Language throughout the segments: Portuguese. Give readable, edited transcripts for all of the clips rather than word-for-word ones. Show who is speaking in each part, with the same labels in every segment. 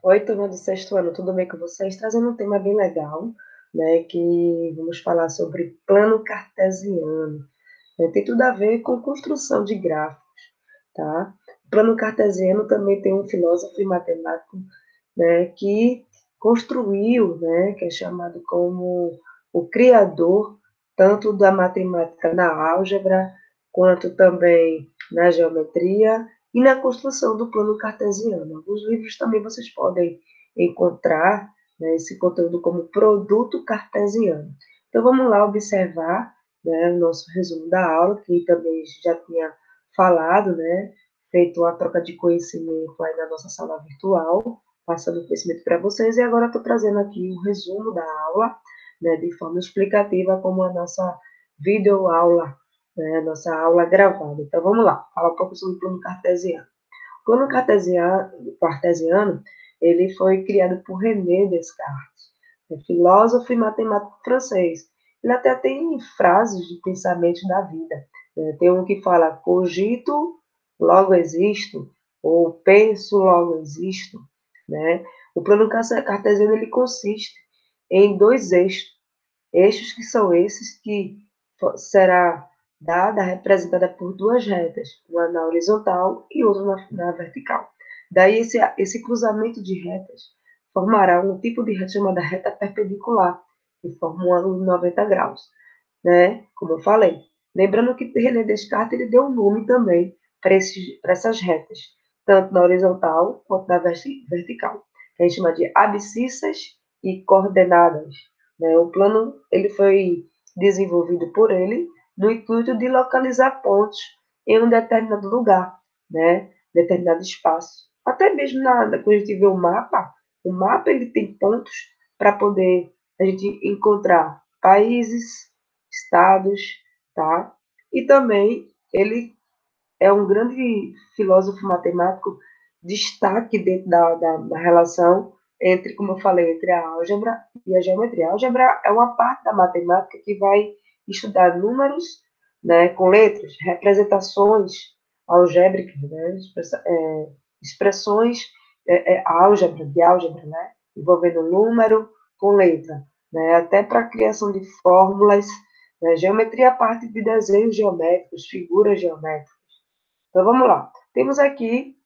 Speaker 1: Oi, turma do sexto ano, tudo bem com vocês? Trazendo um tema bem legal, né, que vamos falar sobre plano cartesiano. Tem tudo a ver com construção de gráficos, tá? O plano cartesiano também tem um filósofo e matemático, né, que construiu, né, que é chamado como o criador tanto da matemática na álgebra, quanto também na geometria e na construção do plano cartesiano. Alguns livros também vocês podem encontrar, né, esse conteúdo como produto cartesiano. Então vamos lá observar, né, o nosso resumo da aula, que também já tinha falado, né, feito uma troca de conhecimento aí na nossa sala virtual, passando o conhecimento para vocês, e agora estou trazendo aqui o resumo da aula, né, de forma explicativa, como a nossa videoaula, né, a nossa aula gravada. Então, vamos lá, falar um pouco sobre o plano cartesiano. O plano cartesiano ele foi criado por René Descartes, filósofo e matemático francês. Ele até tem frases de pensamento da vida. Tem um que fala, cogito, logo existo, ou penso, logo existo. Né? O plano cartesiano ele consiste em dois eixos que são esses que será dada, representada por duas retas, uma na horizontal e outra na vertical. Daí esse cruzamento de retas formará um tipo de reta chamada reta perpendicular, que forma um ângulo de 90 graus, né? Como eu falei. Lembrando que René Descartes ele deu um nome também para essas retas, tanto na horizontal quanto na vertical, que a gente chama de abscissas e coordenadas. Né? O plano ele foi desenvolvido por ele no intuito de localizar pontos em um determinado lugar, né? Determinado espaço. Até mesmo quando a gente vê o mapa ele tem pontos para poder a gente encontrar países, estados, tá? E também ele é um grande filósofo matemático, destaque dentro da relação entre, como eu falei, entre a álgebra e a geometria. A álgebra é uma parte da matemática que vai estudar números, né, com letras, representações algébricas, né, expressões de álgebra, né, envolvendo número com letra, né, até para a criação de fórmulas, né, geometria é a parte de desenhos geométricos, figuras geométricas. Então vamos lá. Temos aqui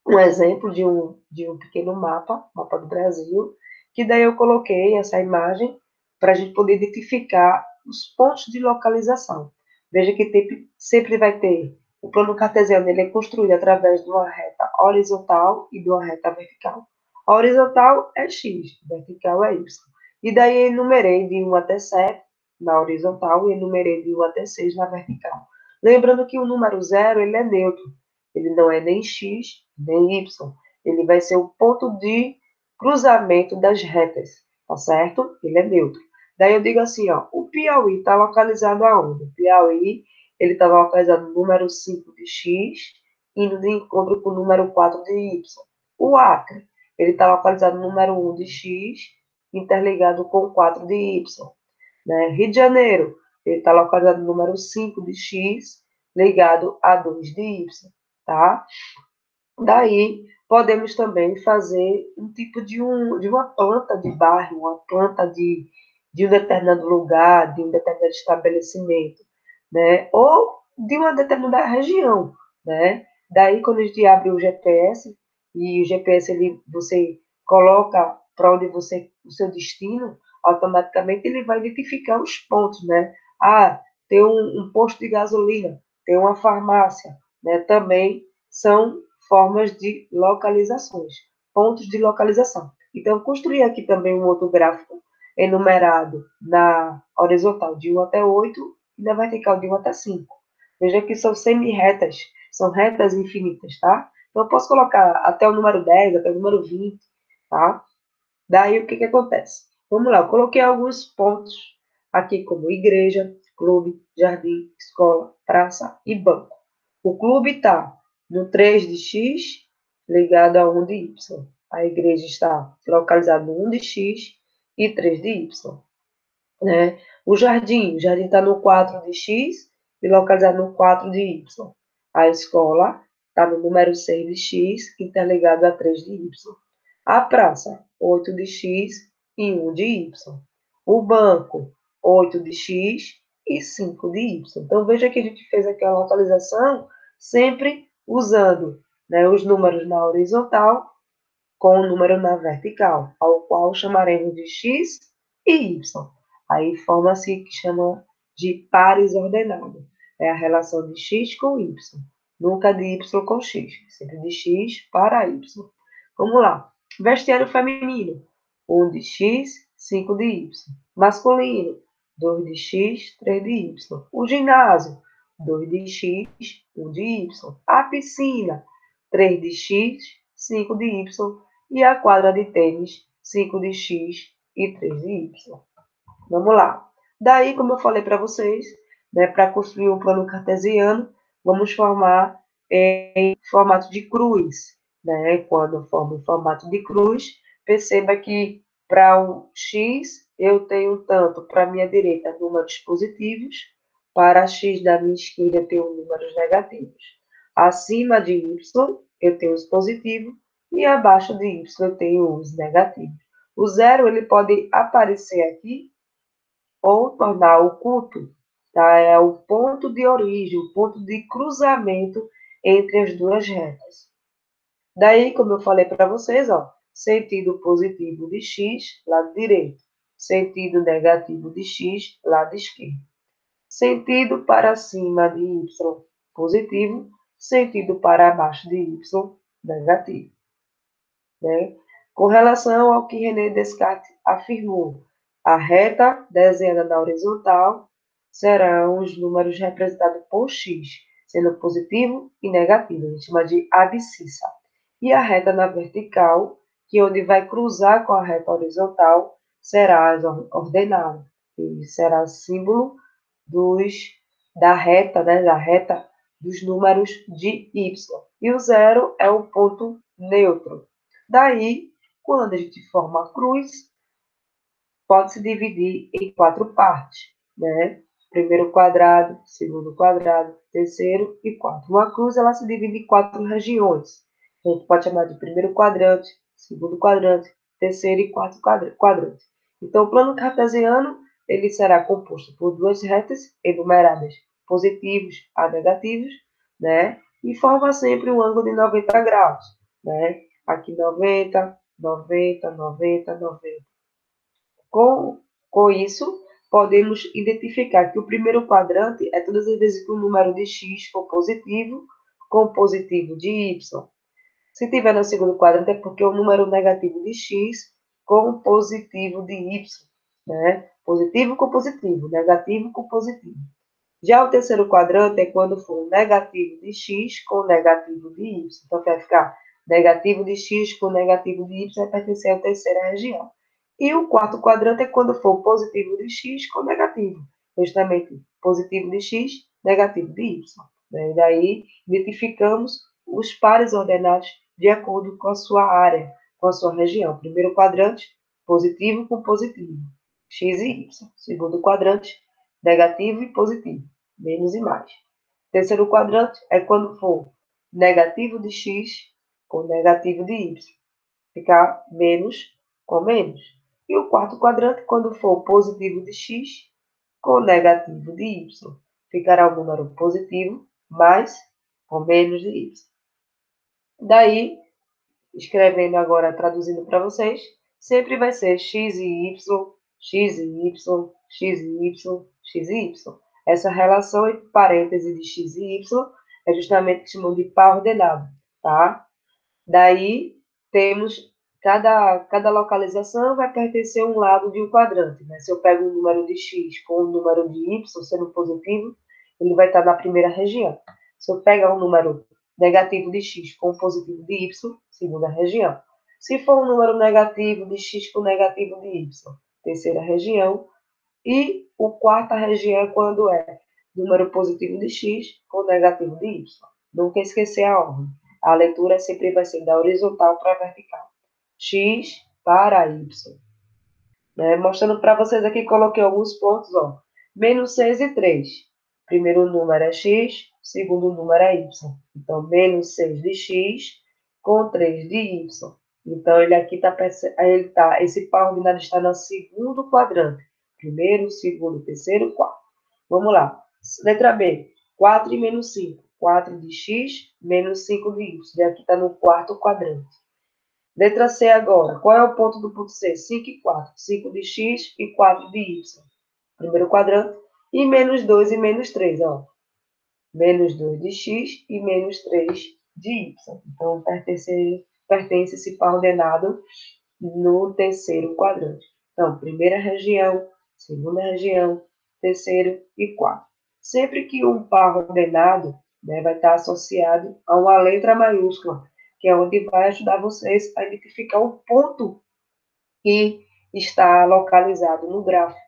Speaker 1: um exemplo de um pequeno mapa do Brasil, que daí eu coloquei essa imagem para a gente poder identificar os pontos de localização. Veja que sempre vai ter o plano cartesiano, ele é construído através de uma reta horizontal e de uma reta vertical. A horizontal é x, a vertical é y. E daí eu enumerei de 1 até 7 na horizontal e enumerei de 1 até 6 na vertical. Lembrando que o número zero ele é neutro, ele não é nem x, nem y. Ele vai ser o ponto de cruzamento das retas, tá certo? Ele é neutro. Daí eu digo assim, ó, o Piauí está localizado aonde? O Piauí, ele está localizado no número 5 de x, indo de encontro com o número 4 de y. O Acre, ele está localizado no número 1 de x, interligado com o 4 de y. Né? Rio de Janeiro, ele está localizado no número 5 de x, ligado a 2 de y, tá? Daí, podemos também fazer um tipo de uma planta de bairro, uma planta de um determinado lugar, de um determinado estabelecimento, né? Ou de uma determinada região, né? Daí, quando a gente abre o GPS, e o GPS você coloca para onde o seu destino, automaticamente ele vai identificar os pontos, né? Ah, tem um posto de gasolina, tem uma farmácia, né? Também são formas de localizações, pontos de localização. Então, construir aqui também um outro gráfico enumerado na horizontal de 1 até 8 e na vertical de 1 até 5. Veja que são semi-retas, são retas infinitas, tá? Então, eu posso colocar até o número 10, até o número 20, tá? Daí, o que acontece? Vamos lá, eu coloquei alguns pontos aqui, como igreja, clube, jardim, escola, praça e banco. O clube está no 3 de x ligado a 1 de y. A igreja está localizada no 1 de x e 3 de y. Né? O jardim está no 4 de x e localizado no 4 de y. A escola está no número 6 de x, interligado a 3 de y. A praça, 8 de x e 1 de y. O banco, 8 de x e 5 de y. Então, veja que a gente fez aqui a localização sempre usando, né, os números na horizontal com o número na vertical, ao qual chamaremos de x e y. Aí forma-se o que chama de pares ordenados. É a relação de x com y. Nunca de y com x, sempre de x para y. Vamos lá. Vestiário feminino, 1 de x, 5 de y. Masculino, 2 de x, 3 de y. O ginásio, 2 de x, 1 de y. A piscina, 3 de x, 5 de y. E a quadra de tênis, 5 de x e 3 de y. Vamos lá. Daí, como eu falei para vocês, né, para construir um plano cartesiano, vamos formar em formato de cruz. Né? Quando formo em formato de cruz, perceba que para o x eu tenho tanto para a minha direita números positivos, para x da minha esquerda eu tenho números negativos. Acima de y eu tenho os positivos e abaixo de y eu tenho os negativos. O zero ele pode aparecer aqui ou tornar o culto, tá? É o ponto de origem, o ponto de cruzamento entre as duas retas. Daí, como eu falei para vocês, ó, sentido positivo de x, lado direito. Sentido negativo de x, lado esquerdo. Sentido para cima de y, positivo. Sentido para baixo de y, negativo. Né? Com relação ao que René Descartes afirmou, a reta desenhada na horizontal serão os números representados por x, sendo positivo e negativo, a gente chama de abscissa. E a reta na vertical, que onde vai cruzar com a reta horizontal, será ordenada, e será símbolo da reta, né, da reta dos números de y. E o zero é o ponto neutro. Daí, quando a gente forma a cruz, pode se dividir em 4 partes, né? Primeiro quadrado, segundo quadrado, terceiro e quarto. Uma cruz, ela se divide em 4 regiões. A gente pode chamar de primeiro quadrante, segundo quadrante, terceiro e quarto quadrante. Então, o plano cartesiano, ele será composto por duas retas enumeradas, positivos a negativos, né? E forma sempre um ângulo de 90 graus, né? Aqui 90, 90, 90, 90. Com isso, podemos identificar que o primeiro quadrante é todas as vezes que o número de x for positivo, com positivo de y. Se tiver no segundo quadrante, é porque é o número negativo de x com positivo de y. Né? Positivo com positivo, negativo com positivo. Já o terceiro quadrante é quando for negativo de x com negativo de y. Então, vai ficar negativo de x com negativo de y, vai pertencer à terceira região. E o quarto quadrante é quando for positivo de x com negativo. Justamente positivo de x, negativo de y. E daí, identificamos os pares ordenados de acordo com a sua área, com a sua região. Primeiro quadrante, positivo com positivo, x e y. Segundo quadrante, negativo e positivo, menos e mais. Terceiro quadrante é quando for negativo de x com negativo de y. Ficar menos com menos. E o quarto quadrante, quando for positivo de x com negativo de y. Ficará o número positivo mais com menos de y. Daí, escrevendo agora, traduzindo para vocês, sempre vai ser x e y, x e y, x e y, x e y. Essa relação entre parênteses de x e y é justamente o que chamamos de par ordenado, tá? Daí, temos, cada localização vai pertencer a um lado de um quadrante, né? Se eu pego um número de x com um número de y sendo positivo, ele vai estar na primeira região. Se eu pegar um número negativo de x com positivo de y, segunda região. Se for um número negativo de x com negativo de y, terceira região. E o quarta região é quando é número positivo de x com negativo de y. Nunca esquecer a ordem. A leitura sempre vai ser da horizontal para a vertical. X para y. Né? Mostrando para vocês aqui, coloquei alguns pontos, ó. Menos 6 e 3. Primeiro número é x, segundo número é y. Então, menos 6 de x com 3 de y. Então, ele aqui está, esse par ordenado está no segundo quadrante. Primeiro, segundo, terceiro, quarto. Vamos lá. Letra B, 4 e menos 5. 4 de x menos 5 de y. E aqui está no quarto quadrante. Letra C agora. Qual é o ponto do ponto C? 5 e 4. 5 de x e 4 de y. Primeiro quadrante. E menos 2 e menos 3. Ó. Menos 2 de x e menos 3 de y. Então, pertence esse par ordenado no terceiro quadrante. Então, primeira região, segunda região, terceiro e quarto. Sempre que um par ordenado, né, vai estar associado a uma letra maiúscula, que é onde vai ajudar vocês a identificar o ponto que está localizado no gráfico.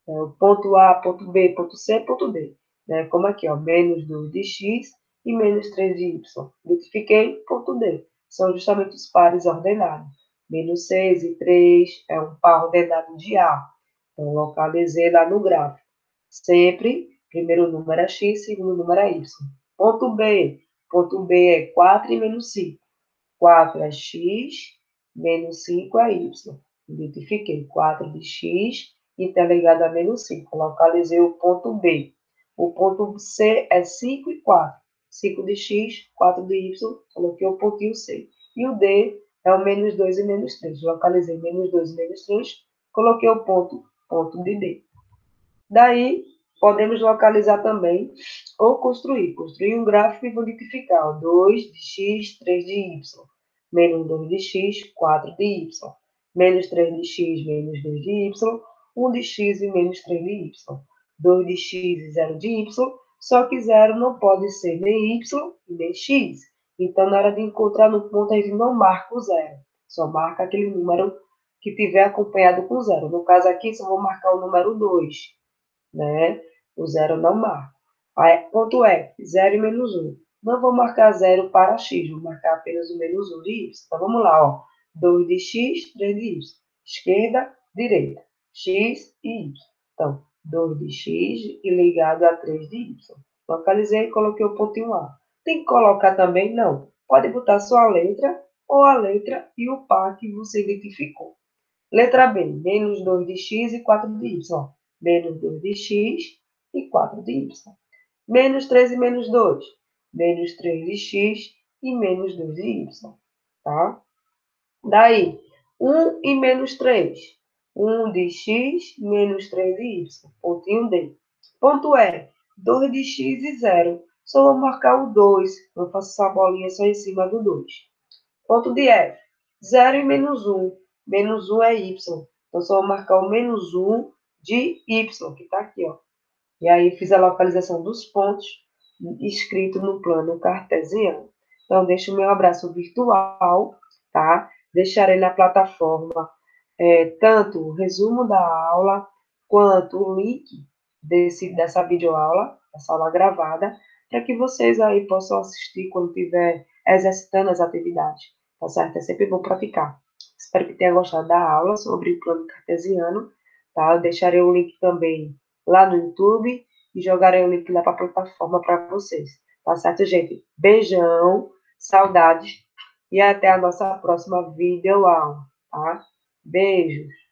Speaker 1: O ponto A, ponto B, ponto C, ponto D. Né? Como aqui, ó, menos 2 de x e menos 3 de y. Identifiquei, ponto D. São justamente os pares ordenados. Menos 6 e 3 é um par ordenado de A. Então, localizei lá no gráfico. Sempre, primeiro número é x, segundo número é y. Ponto B. Ponto B é 4 e menos 5. 4 é x, menos 5 é y. Identifiquei 4 de x interligado a menos 5. Localizei o ponto B. O ponto C é 5 e 4. 5 de x, 4 de y, coloquei o pontinho C. E o D é o menos 2 e menos 3. Localizei menos 2 e menos 3, coloquei o ponto de D. Daí, podemos localizar também ou construir. Construir um gráfico e identificar 2 de x, 3 de y. Menos 2 de x, 4 de y. Menos 3 de x, menos 2 de y. 1 de x e menos 3 de y. 2 de x e 0 de y. Só que 0 não pode ser nem y nem x. Então, na hora de encontrar no ponto, a gente não marca o 0. Só marca aquele número que tiver acompanhado com 0. No caso aqui, só vou marcar o número 2. Né? O 0 não marca. Aí, ponto é 0 e menos 1. Não vou marcar 0 para x, vou marcar apenas o menos 1 de y. Então, vamos lá, ó. 2 de x, 3 de y. Esquerda, direita. X e y. Então, 2 de x e ligado a 3 de y. Localizei e coloquei o pontinho A. Tem que colocar também? Não. Pode botar só a letra ou a letra e o par que você identificou. Letra B, menos 2 de x e 4 de y. Menos 2 de x e 4 de y. Menos 3 e menos 2. Menos 3 de x e menos 2 de y. Tá? Daí, 1 e menos 3. 1 de x menos 3 de y. Pontinho D. Ponto E, 2 de x e 0. Só vou marcar o 2. Não faço essa bolinha só em cima do 2. Ponto de F, 0 e menos 1. Menos 1 é y. Então, só vou marcar o menos 1 de y, que está aqui, ó. E aí, fiz a localização dos pontos escrito no plano cartesiano. Então, deixo o meu abraço virtual, tá? Deixarei na plataforma tanto o resumo da aula, quanto o link dessa videoaula, essa aula gravada, para que vocês aí possam assistir quando estiver exercitando as atividades, tá certo? É sempre bom praticar. Espero que tenha gostado da aula sobre o plano cartesiano, tá? Eu deixarei o link também lá no YouTube e jogarei o link lá para a plataforma para vocês, tá certo, gente? Beijão, saudades e até a nossa próxima videoaula, tá? Beijos!